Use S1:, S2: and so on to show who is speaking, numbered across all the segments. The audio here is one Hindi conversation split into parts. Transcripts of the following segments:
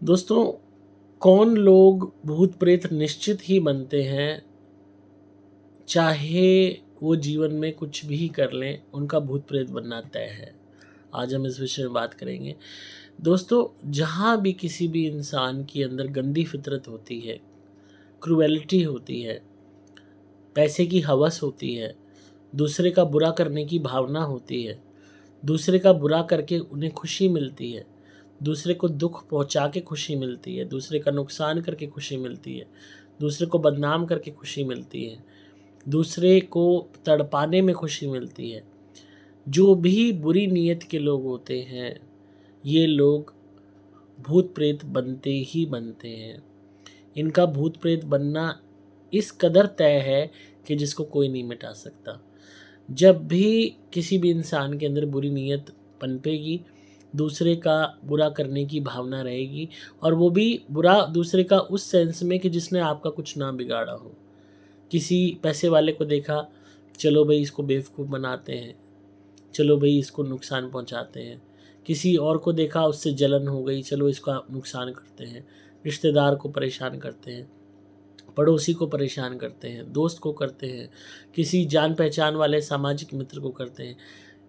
S1: दोस्तों, कौन लोग भूत प्रेत निश्चित ही बनते हैं, चाहे वो जीवन में कुछ भी कर लें, उनका भूत प्रेत बनना तय है। आज हम इस विषय में बात करेंगे। दोस्तों, जहाँ भी किसी भी इंसान के अंदर गंदी फितरत होती है, क्रूएलिटी होती है, पैसे की हवस होती है, दूसरे का बुरा करने की भावना होती है, दूसरे का बुरा करके उन्हें खुशी मिलती है, दूसरे को दुख पहुंचा के खुशी मिलती है, दूसरे का नुकसान करके खुशी मिलती है, दूसरे को बदनाम करके खुशी मिलती है, दूसरे को तड़पाने में खुशी मिलती है। जो भी बुरी नीयत के लोग होते हैं, ये लोग भूत प्रेत बनते ही बनते हैं। इनका भूत प्रेत बनना इस कदर तय है कि जिसको कोई नहीं मिटा सकता। जब भी किसी भी इंसान के अंदर बुरी नीयत पनपेगी, दूसरे का बुरा करने की भावना रहेगी, और वो भी बुरा दूसरे का उस सेंस में कि जिसने आपका कुछ ना बिगाड़ा हो। किसी पैसे वाले को देखा, चलो भाई इसको बेवकूफ़ बनाते हैं, चलो भाई इसको नुकसान पहुंचाते हैं। किसी और को देखा, उससे जलन हो गई, चलो इसका नुकसान करते हैं। रिश्तेदार को परेशान करते हैं, पड़ोसी को परेशान करते हैं, दोस्त को करते हैं, किसी जान पहचान वाले सामाजिक मित्र को करते हैं।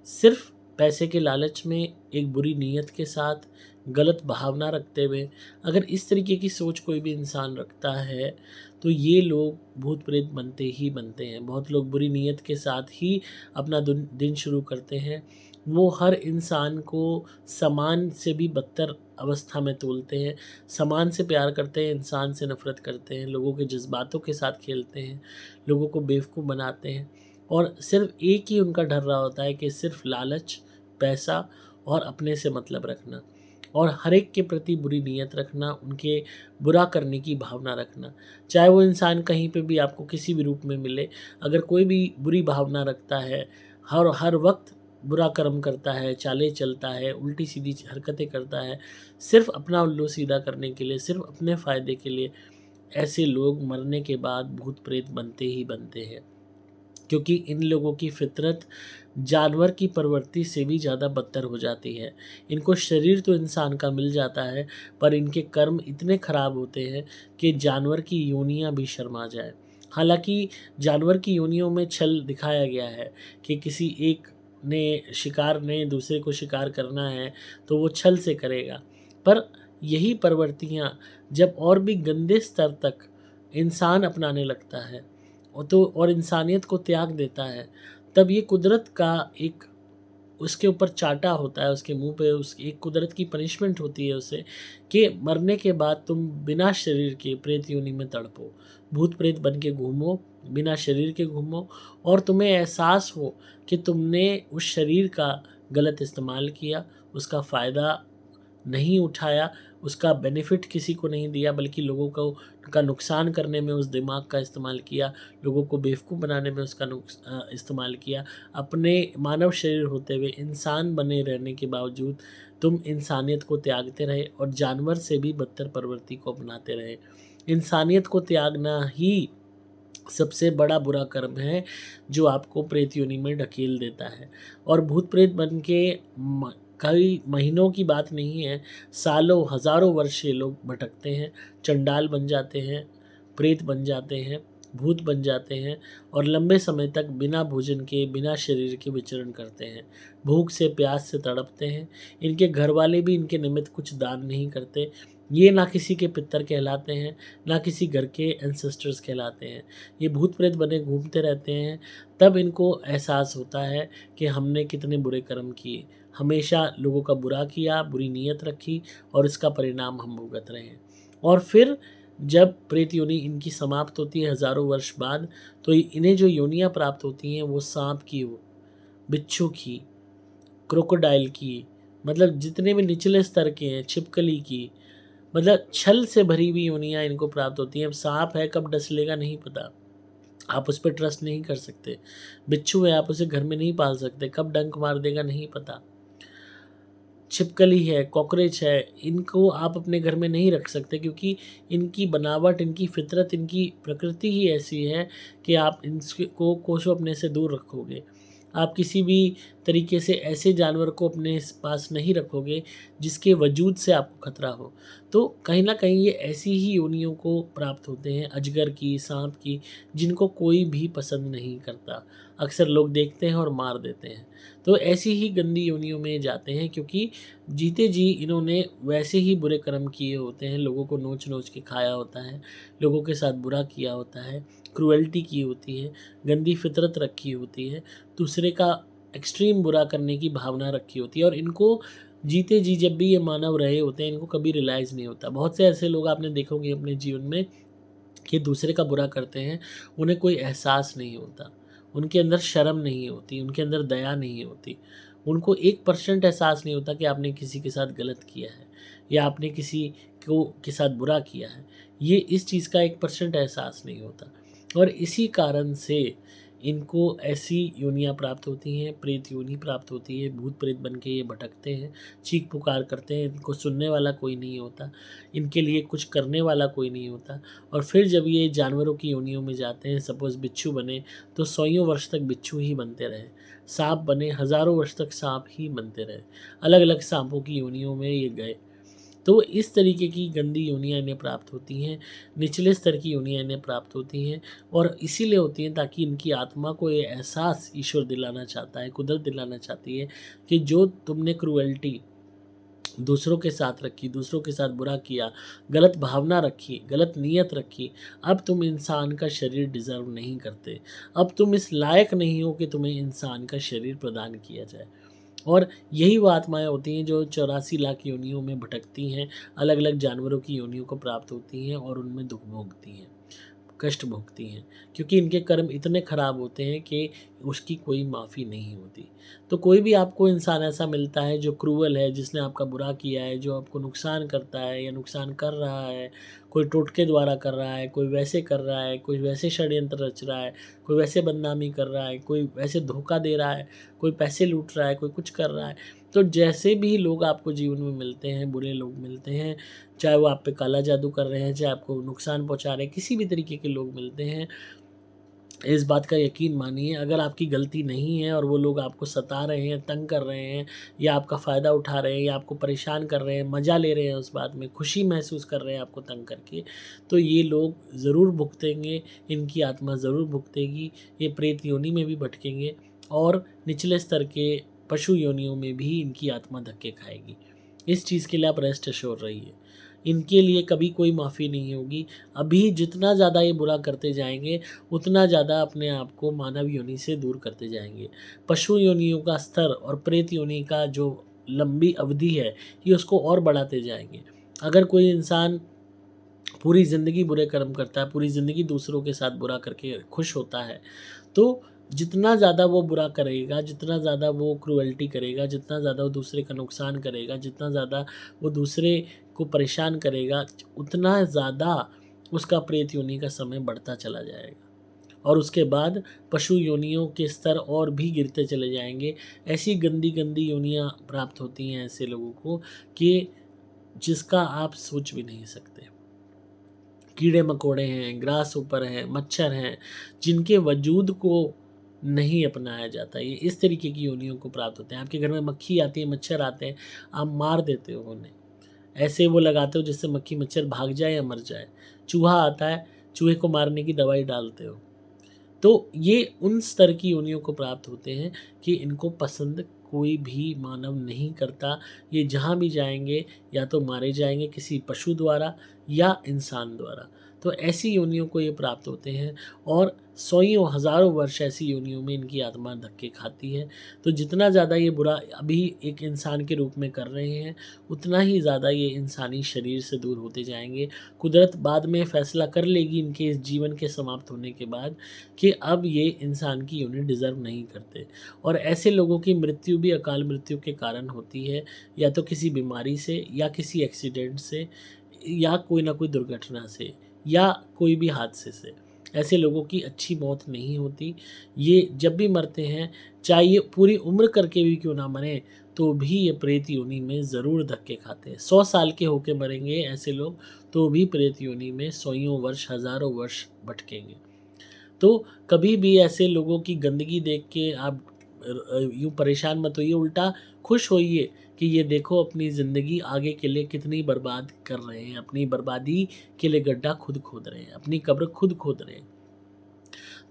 S1: सिर्फ पैसे के लालच में, एक बुरी नीयत के साथ, गलत भावना रखते हुए, अगर इस तरीके की सोच कोई भी इंसान रखता है, तो ये लोग भूत प्रेत बनते ही बनते हैं। बहुत लोग बुरी नीयत के साथ ही अपना दिन शुरू करते हैं। वो हर इंसान को सामान से भी बदतर अवस्था में तोलते हैं, सामान से प्यार करते हैं, इंसान से नफ़रत करते हैं, लोगों के जज्बातों के साथ खेलते हैं, लोगों को बेवकूफ़ बनाते हैं, और सिर्फ एक ही उनका डर रहा होता है कि सिर्फ लालच, पैसा और अपने से मतलब रखना, और हर एक के प्रति बुरी नीयत रखना, उनके बुरा करने की भावना रखना। चाहे वो इंसान कहीं पे भी आपको किसी भी रूप में मिले, अगर कोई भी बुरी भावना रखता है, हर हर वक्त बुरा कर्म करता है, चालें चलता है, उल्टी सीधी हरकतें करता है, सिर्फ अपना उल्लू सीधा करने के लिए, सिर्फ अपने फ़ायदे के लिए, ऐसे लोग मरने के बाद भूत प्रेत बनते ही बनते हैं। क्योंकि इन लोगों की फितरत जानवर की प्रवृत्ति से भी ज़्यादा बदतर हो जाती है। इनको शरीर तो इंसान का मिल जाता है, पर इनके कर्म इतने खराब होते हैं कि जानवर की योनियां भी शर्मा जाए। हालांकि जानवर की योनियों में छल दिखाया गया है कि किसी एक शिकार ने दूसरे को शिकार करना है, तो वो छल से करेगा। पर यही प्रवृत्तियाँ जब और भी गंदे स्तर तक इंसान अपनाने लगता है, और इंसानियत को त्याग देता है, तब ये कुदरत का एक उसके ऊपर चाटा होता है, उसके मुंह पे उस एक कुदरत की पनिशमेंट होती है उसे, कि मरने के बाद तुम बिना शरीर के प्रेत योनि में तड़पो, भूत प्रेत बन के घूमो, बिना शरीर के घूमो, और तुम्हें एहसास हो कि तुमने उस शरीर का गलत इस्तेमाल किया, उसका फ़ायदा नहीं उठाया, उसका बेनिफिट किसी को नहीं दिया, बल्कि लोगों को का नुकसान करने में उस दिमाग का इस्तेमाल किया, लोगों को बेवकूफ़ बनाने में उसका इस्तेमाल किया। अपने मानव शरीर होते हुए इंसान बने रहने के बावजूद तुम इंसानियत को त्यागते रहे, और जानवर से भी बदतर प्रवृत्ति को अपनाते रहे। इंसानियत को त्यागना ही सबसे बड़ा बुरा कर्म है, जो आपको प्रेत योनि में ढकेल देता है। और भूत प्रेत बन के कई महीनों की बात नहीं है, सालों हज़ारों वर्ष ये लोग भटकते हैं, चंडाल बन जाते हैं, प्रेत बन जाते हैं, भूत बन जाते हैं, और लंबे समय तक बिना भोजन के, बिना शरीर के विचरण करते हैं, भूख से प्यास से तड़पते हैं। इनके घर वाले भी इनके निमित्त कुछ दान नहीं करते। ये ना किसी के पितर कहलाते हैं, ना किसी घर के एंसेस्टर्स कहलाते हैं। ये भूत प्रेत बने घूमते रहते हैं। तब इनको एहसास होता है कि हमने कितने बुरे कर्म किए, हमेशा लोगों का बुरा किया, बुरी नीयत रखी, और इसका परिणाम हम भुगत रहे हैं। और फिर जब प्रेत योनि इनकी समाप्त होती है हज़ारों वर्ष बाद, तो इन्हें जो योनियाँ प्राप्त होती हैं, वो सांप की हो, बिच्छू की, क्रोकोडाइल की, मतलब जितने भी निचले स्तर के हैं, छिपकली की, मतलब छल से भरी हुई योनियाँ इनको प्राप्त होती हैं। अब सांप है, कब डस लेगा नहीं पता, आप उस पर ट्रस्ट नहीं कर सकते। बिच्छू है, आप उसे घर में नहीं पाल सकते, कब डंक मार देगा नहीं पता। छिपकली है, कॉकरोच है, इनको आप अपने घर में नहीं रख सकते, क्योंकि इनकी बनावट, इनकी फितरत, इनकी प्रकृति ही ऐसी है कि आप इनको कोसों अपने से दूर रखोगे। आप किसी भी तरीके से ऐसे जानवर को अपने पास नहीं रखोगे जिसके वजूद से आपको खतरा हो। तो कहीं न कहीं ये ऐसी ही योनियों को प्राप्त होते हैं, अजगर की, साँप की, जिनको कोई भी पसंद नहीं करता। अक्सर लोग देखते हैं और मार देते हैं। तो ऐसी ही गंदी योनियों में जाते हैं, क्योंकि जीते जी इन्होंने वैसे ही बुरे कर्म किए होते हैं, लोगों को नोच-नोच के खाया होता है, लोगों के साथ बुरा किया होता है, क्रुएल्टी की होती है, गंदी फ़ितरत रखी होती है, दूसरे का एक्सट्रीम बुरा करने की भावना रखी होती है, और इनको जीते जी जब भी ये मानव रहे होते हैं, इनको कभी रियलाइज़ नहीं होता। बहुत से ऐसे लोग आपने देखे होंगे अपने जीवन में कि दूसरे का बुरा करते हैं, उन्हें कोई एहसास नहीं होता। उनके अंदर शर्म नहीं होती, उनके अंदर दया नहीं होती। उनको 1% एहसास नहीं होता कि आपने किसी के साथ गलत किया है या आपने किसी को के साथ बुरा किया है। ये इस चीज़ का 1% एहसास नहीं होता, और इसी कारण से इनको ऐसी योनियाँ प्राप्त होती हैं, प्रेत योनि प्राप्त होती है, भूत-प्रेत बन के ये भटकते हैं, चीख-पुकार करते हैं, इनको सुनने वाला कोई नहीं होता, इनके लिए कुछ करने वाला कोई नहीं होता। और फिर जब ये जानवरों की योनियों में जाते हैं, सपोज़ बिच्छू बने, तो सौयों वर्ष तक बिच्छू ही बनते रहे। साँप बने, हज़ारों वर्ष तक साँप ही बनते रहे। अलग-अलग साँपों की योनियों में ये गए। तो इस तरीके की गंदी योनियाँ इन्हें प्राप्त होती हैं, निचले स्तर की योनियाँ इन्हें प्राप्त होती हैं, और इसीलिए होती हैं ताकि इनकी आत्मा को ये एहसास ईश्वर दिलाना चाहता है, कुदरत दिलाना चाहती है कि जो तुमने क्रूएल्टी दूसरों के साथ रखी, दूसरों के साथ बुरा किया, गलत भावना रखी, गलत नीयत रखी, अब तुम इंसान का शरीर डिज़र्व नहीं करते। अब तुम इस लायक नहीं हो कि तुम्हें इंसान का शरीर प्रदान किया जाए। और यही वो आत्माएँ होती हैं जो 84 लाख योनियों में भटकती हैं, अलग-अलग जानवरों की योनियों को प्राप्त होती हैं और उनमें दुःख भोगती हैं, कष्ट भोगती हैं, क्योंकि इनके कर्म इतने खराब होते हैं कि उसकी कोई माफ़ी नहीं होती। तो कोई भी आपको इंसान ऐसा मिलता है जो क्रूअल है, जिसने आपका बुरा किया है, जो आपको नुकसान करता है या नुकसान कर रहा है, कोई टोटके द्वारा कर रहा है, कोई वैसे कर रहा है, कोई वैसे षड्यंत्र रच रहा है, कोई वैसे बदनामी कर रहा है, कोई वैसे धोखा दे रहा है, कोई पैसे लूट रहा है, कोई कुछ कर रहा है। तो जैसे भी लोग आपको जीवन में मिलते हैं, बुरे लोग मिलते हैं, चाहे वो आप पे काला जादू कर रहे हैं, चाहे आपको नुकसान पहुँचा रहे हैं, किसी भी तरीके के लोग मिलते हैं, इस बात का यकीन मानिए, अगर आपकी गलती नहीं है और वो लोग आपको सता रहे हैं, तंग कर रहे हैं, या आपका फ़ायदा उठा रहे हैं, या आपको परेशान कर रहे हैं, मज़ा ले रहे हैं उस बात में, खुशी महसूस कर रहे हैं आपको तंग करके, तो ये लोग ज़रूर भुगतेंगे, इनकी आत्मा ज़रूर भुगतेगी, ये प्रेत योनि में भी भटकेंगे, और निचले स्तर के पशु योनियों में भी इनकी आत्मा धक्के खाएगी। इस चीज़ के लिए आप रेस्ट एश्योर रहिए। इनके लिए कभी कोई माफ़ी नहीं होगी। अभी जितना ज़्यादा ये बुरा करते जाएँगे, उतना ज़्यादा अपने आप को मानव योनि से दूर करते जाएँगे। पशु योनियों का स्तर और प्रेत योनि का जो लंबी अवधि है, ये उसको और बढ़ाते जाएँगे। अगर कोई इंसान पूरी ज़िंदगी बुरे कर्म करता है, पूरी ज़िंदगी दूसरों के साथ बुरा करके खुश होता है, तो जितना ज़्यादा वो बुरा करेगा, जितना ज़्यादा वो क्रूएल्टी करेगा, जितना ज़्यादा वो दूसरे का नुकसान करेगा, जितना ज़्यादा वो दूसरे को परेशान करेगा, उतना ज़्यादा उसका प्रेत योनि का समय बढ़ता चला जाएगा। और उसके बाद पशु योनियों के स्तर और भी गिरते चले जाएँगे। ऐसी गंदी-गंदी योनियाँ प्राप्त होती हैं ऐसे लोगों को कि जिसका आप सोच भी नहीं सकते। कीड़े-मकोड़े हैं, ग्रासहॉपर हैं, मच्छर हैं, जिनके वजूद को नहीं अपनाया जाता। ये इस तरीके की योनियों को प्राप्त होते हैं। आपके घर में मक्खी आती है, मच्छर आते हैं, आप मार देते हो उन्हें। ऐसे वो लगाते हो जिससे मक्खी मच्छर भाग जाए या मर जाए। चूहा आता है, चूहे को मारने की दवाई डालते हो। तो ये उन स्तर की योनियों को प्राप्त होते हैं कि इनको पसंद कोई भी मानव नहीं करता। ये जहाँ भी जाएँगे या तो मारे जाएँगे किसी पशु द्वारा या इंसान द्वारा। तो ऐसी योनियों को ये प्राप्त होते हैं, और सौयों हज़ारों वर्ष ऐसी योनियों में इनकी आत्मा धक्के खाती है। तो जितना ज़्यादा ये बुरा अभी एक इंसान के रूप में कर रहे हैं, उतना ही ज़्यादा ये इंसानी शरीर से दूर होते जाएँगे। कुदरत बाद में फ़ैसला कर लेगी इनके इस जीवन के समाप्त होने के बाद कि अब ये इंसान की योनि डिज़र्व नहीं करते, और ऐसे लोगों की मृत्यु भी अकाल मृत्यु के कारण होती है, या तो किसी बीमारी से, या किसी एक्सीडेंट से, या कोई ना कोई दुर्घटना से, या कोई भी हादसे से। ऐसे लोगों की अच्छी मौत नहीं होती। ये जब भी मरते हैं, चाहे ये पूरी उम्र करके भी क्यों ना मरें, तो भी ये प्रेत योनि में ज़रूर धक्के खाते हैं। 100 साल के होके मरेंगे ऐसे लोग, तो भी प्रेत योनि में सौयों वर्ष, हज़ारों वर्ष भटकेंगे। तो कभी भी ऐसे लोगों की गंदगी देख के आप यूँ परेशान मत होइए, उल्टा खुश होइए कि ये देखो अपनी ज़िंदगी आगे के लिए कितनी बर्बाद कर रहे हैं, अपनी बर्बादी के लिए गड्ढा खुद खोद रहे हैं, अपनी कब्र खुद खोद रहे हैं।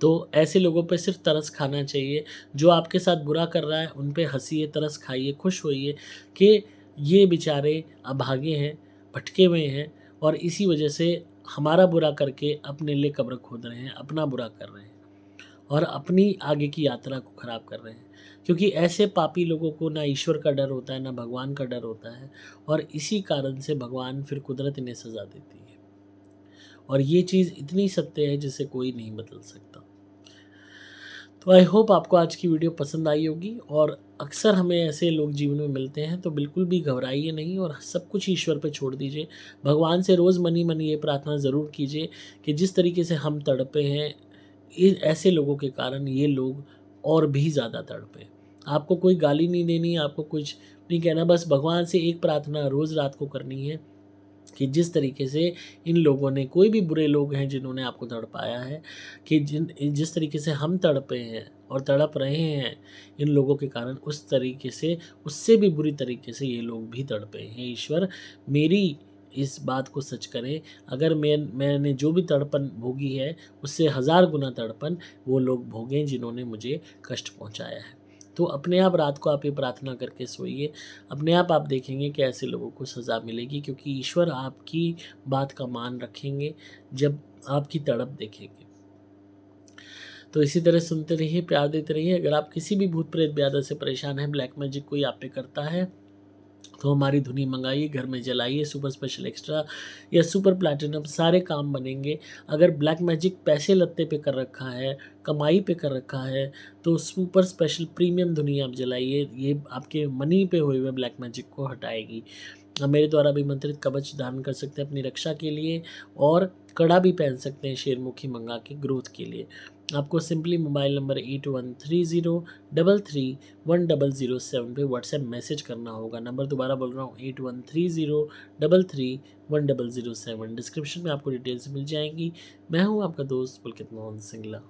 S1: तो ऐसे लोगों पे सिर्फ तरस खाना चाहिए। जो आपके साथ बुरा कर रहा है उन पे हँसिए, तरस खाइए, खुश होइए कि ये बेचारे अभागे हैं, भटके हुए हैं और इसी वजह से हमारा बुरा करके अपने लिए कब्र खोद रहे हैं, अपना बुरा कर रहे हैं और अपनी आगे की यात्रा को ख़राब कर रहे हैं। क्योंकि ऐसे पापी लोगों को ना ईश्वर का डर होता है, ना भगवान का डर होता है और इसी कारण से भगवान फिर कुदरत इन्हें सज़ा देती है। और ये चीज़ इतनी सत्य है जिसे कोई नहीं बदल सकता। तो आई होप आपको आज की वीडियो पसंद आई होगी और अक्सर हमें ऐसे लोग जीवन में मिलते हैं, तो बिल्कुल भी घबराइए नहीं और सब कुछ ईश्वर पे छोड़ दीजिए। भगवान से रोज़ मनी मनी ये प्रार्थना ज़रूर कीजिए कि जिस तरीके से हम तड़पे हैं, ऐसे लोगों के कारण ये लोग और भी ज़्यादा तड़पें। आपको कोई गाली नहीं देनी, आपको कुछ नहीं कहना, बस भगवान से एक प्रार्थना रोज़ रात को करनी है कि जिस तरीके से इन लोगों ने, कोई भी बुरे लोग हैं जिन्होंने आपको तड़पाया है, कि जिस तरीके से हम तड़पे हैं और तड़प रहे हैं इन लोगों के कारण, उस तरीके से, उससे भी बुरी तरीके से ये लोग भी तड़पे हैं। ईश्वर मेरी इस बात को सच करें, अगर मैंने जो भी तड़पन भोगी है उससे 1000 गुना तड़पन वो लोग भोगें जिन्होंने मुझे कष्ट पहुँचाया है। तो अपने आप रात को आप ये प्रार्थना करके सोइए, अपने आप देखेंगे कि ऐसे लोगों को सज़ा मिलेगी, क्योंकि ईश्वर आपकी बात का मान रखेंगे जब आपकी तड़प देखेंगे। तो इसी तरह सुनते रहिए, प्यार देते रहिए। अगर आप किसी भी भूत प्रेत ब्याधा से परेशान हैं, ब्लैक मैजिक कोई आप पे करता है, तो हमारी धुनी मंगाइए, घर में जलाइए, सुपर स्पेशल एक्स्ट्रा या सुपर प्लैटिनम सारे काम बनेंगे। अगर ब्लैक मैजिक पैसे लत्ते पे कर रखा है, कमाई पे कर रखा है, तो सुपर स्पेशल प्रीमियम धुनी आप जलाइए, ये आपके मनी पे हुए हुए ब्लैक मैजिक को हटाएगी। मेरे द्वारा अभिमंत्रित कवच धारण कर सकते हैं अपनी रक्षा के लिए और कड़ा भी पहन सकते हैं शेरमुखी मंगा के ग्रोथ के लिए। आपको सिंपली मोबाइल नंबर 8130331007 पे व्हाट्सएप मैसेज करना होगा। नंबर दोबारा बोल रहा हूँ, 8130331007। डिस्क्रिप्शन में आपको डिटेल्स मिल जाएंगी। मैं हूँ आपका दोस्त पुलकित मोहन सिंगला।